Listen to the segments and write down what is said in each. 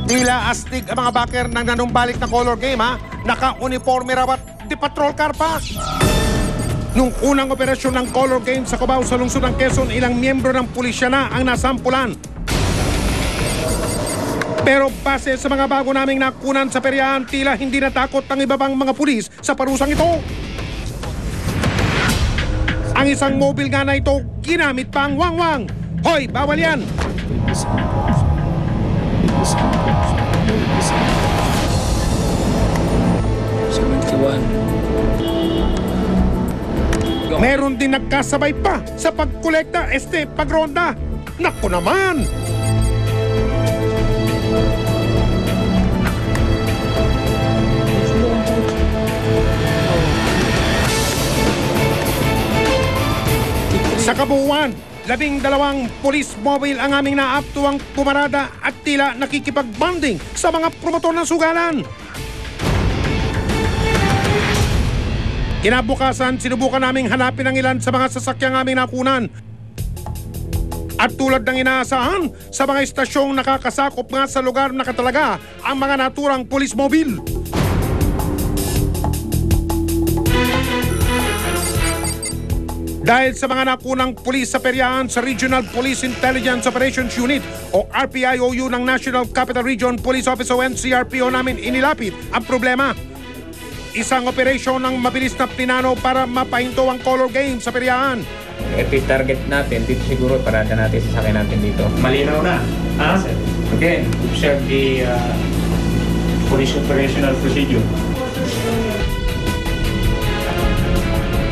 Tila astig ang mga backer ng nanumbalik na color game ha. Naka-uniforme raw at di patrol car pa. Nung unang operasyon ng color game sa Cubao sa lungsod ng Quezon, ilang miyembro ng pulisya na ang nasampulan. Pero base sa mga bago naming nakunan sa peryahan, tila hindi natakot ang iba pang mga pulis sa parusang ito. Ang isang mobile nga na ito, ginamit pa ang wangwang. Hoy, bawal yan! Meron din nagkasabay pa sa pagkolekta, pagronda. Naku naman! Sa kabuuan, 12 police mobile ang aming naaptuang pumarada at tila nakikipag-bonding sa mga promotor ng sugalan. Kinabukasan, sinubukan naming hanapin ang ilan sa mga sasakyang aming nakunan. At tulad ng inaasahan, sa mga estasyong nakakasakop nga sa lugar na katalaga ang mga naturang police mobile. Dahil sa mga nakunang pulis sa peryahan sa Regional Police Intelligence Operations Unit o RPIOU ng National Capital Region Police Office o NCRPO namin inilapit ang problema. Isang operasyon ng mabilis na plinano para mapahinto ang color game sa peryahan. Ito yung target natin, dito siguro parada natin sa sakyan natin dito. Malinaw na. Again, observe the police operational procedure.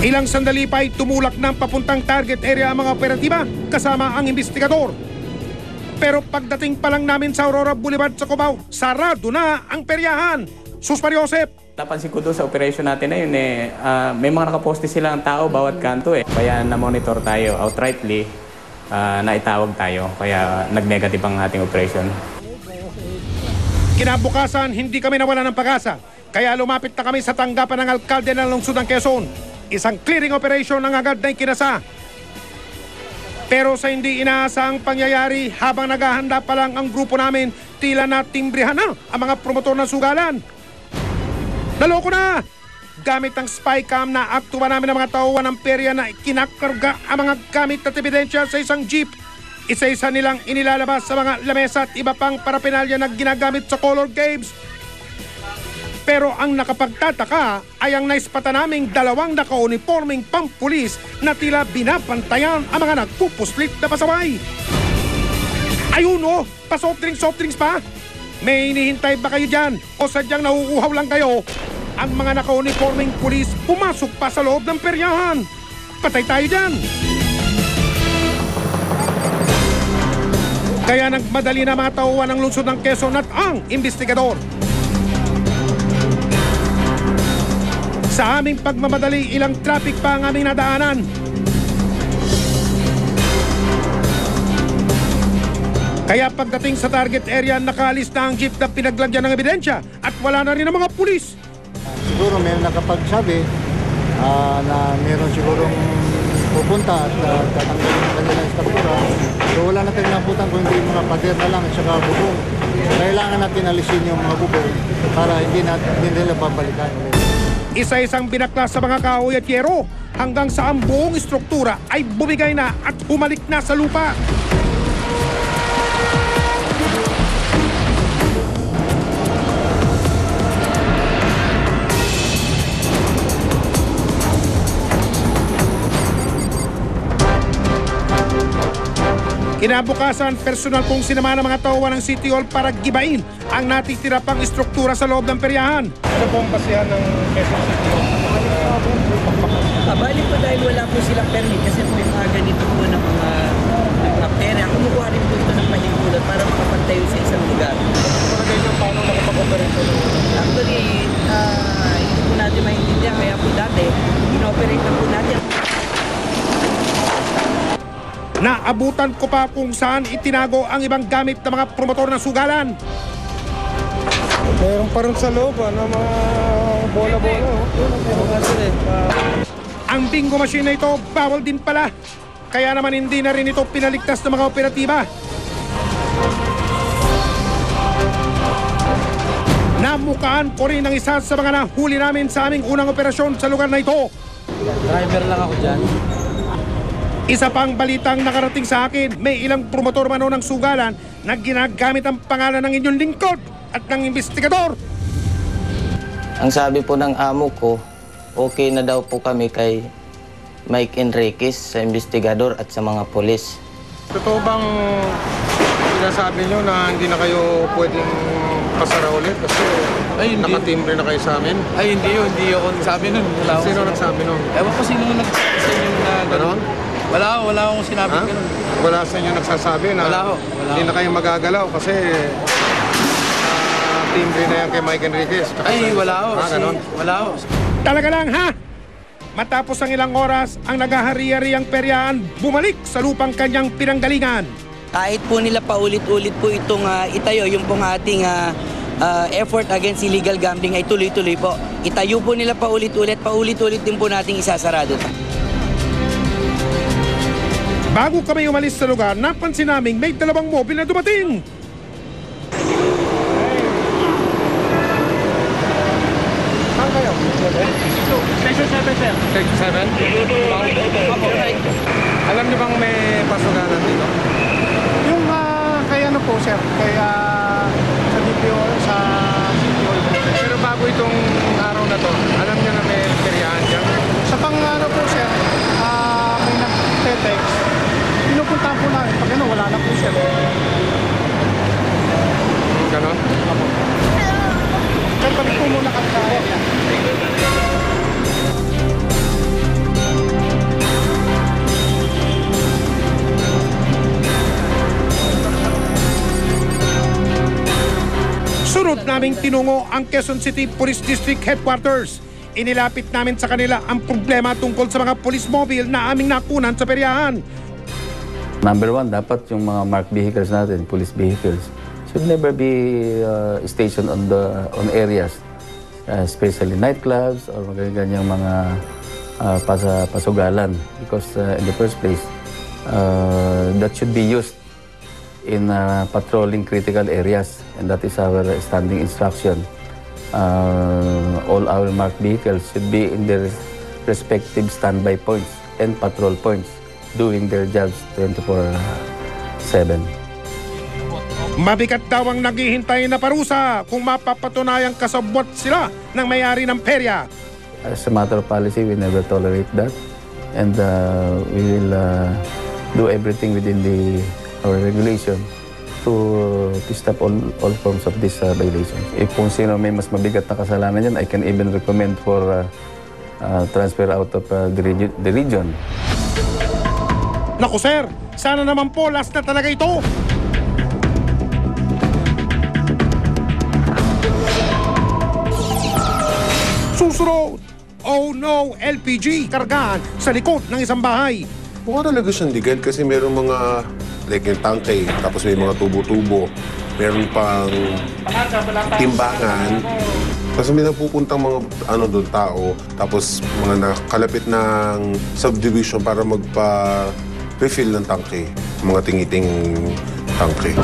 Ilang sandali pa ay tumulak ng papuntang target area ang mga operatiba kasama ang investigador. Pero pagdating pa lang namin sa Aurora Boulevard sa Cubao, sarado na ang peryahan. Sus Mariosep! Napansin ko doon sa operation natin na yun may mga nakaposte silang tao bawat kanto Kaya na-monitor tayo outrightly, naitawag tayo. Kaya nag-negative ang ating operation. Kinabukasan, hindi kami nawala ng pag-asa. Kaya lumapit na kami sa tanggapan ng alkalde ng lungsod ng Quezon. Isang clearing operation ang agad na ikinasa. Pero sa hindi inaasahang pangyayari, habang naghahanda pa lang ang grupo namin, tila natimbrihan na ang mga promotor ng sugalan. Naloko na! Gamit ang spy cam na aktuwa namin ng mga tauhan ng perya na kinakarga ang mga gamit at ebidensya sa isang jeep. Isa-isa nilang inilalabas sa mga lamesa at iba pang paraphernalia na ginagamit sa color games. Pero ang nakapagtataka ay ang naispata naming 2 naka-uniforming pampulis na tila binapantayan ang mga nagpupuslit na pasaway. Ayun pa-soft drinks pa. May hinihintay ba kayo dyan o sadyang nauuhaw lang kayo? Ang mga naka-uniforming pulis pumasok pa sa loob ng peryahan. Patay tayo dyan. Kaya nagmadali na mga tauhan ng lungsod ng Quezon at ang investigador. Sa aming pagmamadali, ilang traffic pa ang aming nadaanan. Kaya pagdating sa target area, nakaalis na ang jeep na pinaglagyan ng ebidensya at wala na rin ang mga pulis. Siguro may nakapagsabi na meron sigurong pupunta at tatanggalin ng kanilang struktura. So wala na tayong nabutan kung hindi mga pader na lang at saka bubong. Kailangan natin alisin yung mga bubong para hindi nila babalikan ulit. Isa-isang binaklas sa mga kahoy at yero hanggang sa ang buong istruktura ay bumigay na at humalik na sa lupa. Kinabukasan, personal kong sinama ng mga tauhan ng City Hall para gibain ang natitira pang istruktura sa loob ng peryahan. Ano po ang basihan ng Quezon City Hall? Bali po dahil wala po silang permit kasi po yung mga ganito po ng mga pera. Kumukuha rin po ito ng pahimulat para makapagtayo sa isang lugar. Mga ganyan, paano nakapag-operate ito? Actually, hindi po natin maintindihan. Kaya po dati, inoperate na po natin. Naabutan ko pa kung saan itinago ang ibang gamit ng mga promotor ng sugalan. Meron pa rin sa loob na mga bola-bola. Ang bingo machine na ito, bawal din pala. Kaya naman hindi na rin ito pinaligtas ng mga operatiba. Namukaan ko rin ang isa sa mga nahuli namin sa aming unang operasyon sa lugar na ito. Driver lang ako dyan. Isa pang balitang nakarating sa akin, may ilang promotor mano ng sugalan na ginagamit ang pangalan ng inyong lingkod at ng investigador. Ang sabi po ng amo ko, okay na daw po kami kay Mike Enriquez sa investigador at sa mga polis. Totoo bang sinasabi nyo na hindi na kayo pwedeng pasara ulit kasi nakatimbre na kayo sa amin? Ay, hindi ako nagsabi nun. Sino nagsabi nun? Ewan ko sino nagsabi sa inyo na Ganon? Wala akong sinabi Ha? ganun. Wala sa inyo nagsasabi na Wala ho. hindi na kayo magagalaw kasi timbre na yan kay Mike Enriquez. Tsaka Ay, sa- wala ho. ganon? Wala ho. Talaga lang ha? Matapos ang ilang oras, ang naghahari-hariang peryaan bumalik sa lupang kanyang pinanggalingan. Kahit po nila paulit-ulit po itong itayo, yung pong ating effort against illegal gambling ay tuloy-tuloy po. Itayo po nila paulit-ulit din po nating isasarado. Bago kami umalis sa lugar, napansin naming may dalawang mobil na dumating. Saan kayo? Station 7, sir. Section 7? Alam niyo bang may pasugalan dito? Yung kay ano po sir, kay sa DPO, sa CPO. Pero bago itong araw na to, alam niyo na may peryahan dyan? Sa pang ano po sir, may nag-text. Pinupuntahan po namin. Pag ano, wala na po sir. Ganon? Sir, balik po muna kami sa area. Sunod naming tinungo ang Quezon City Police District Headquarters. Inilapit namin sa kanila ang problema tungkol sa mga police mobile na aming nakunan sa peryahan. Number one, dapat yung mga marked vehicles natin, police vehicles, should never be stationed on areas, especially nightclubs or ganyang mga pasugalan. Because in the first place, that should be used in patrolling critical areas, and that is our standing instruction. All our marked vehicles should be in their respective standby points and patrol points, doing their jobs 24/7. Mabigat daw ang naghihintay na parusa kung mapapatunayang kasabwat sila ng may-ari ng perya. As a matter of policy, we never tolerate that, and we will do everything within our regulation to stop all forms of this violations. If kung sino may mas mabigat na kasalanan yan, I can even recommend for transfer out of the region. Naku sir, sana naman po last na talaga ito. Susunod, oh no, LPG kargaan sa likod ng isang bahay. Mukha talaga siyang legal kasi meron mga, like yung tangke, tapos may mga tubo-tubo, meron pang timbangan. Kasi may napupuntang mga doon tao, tapos mga nakalapit ng subdivision para magpa-refill ng tangke, mga tingiting tangke.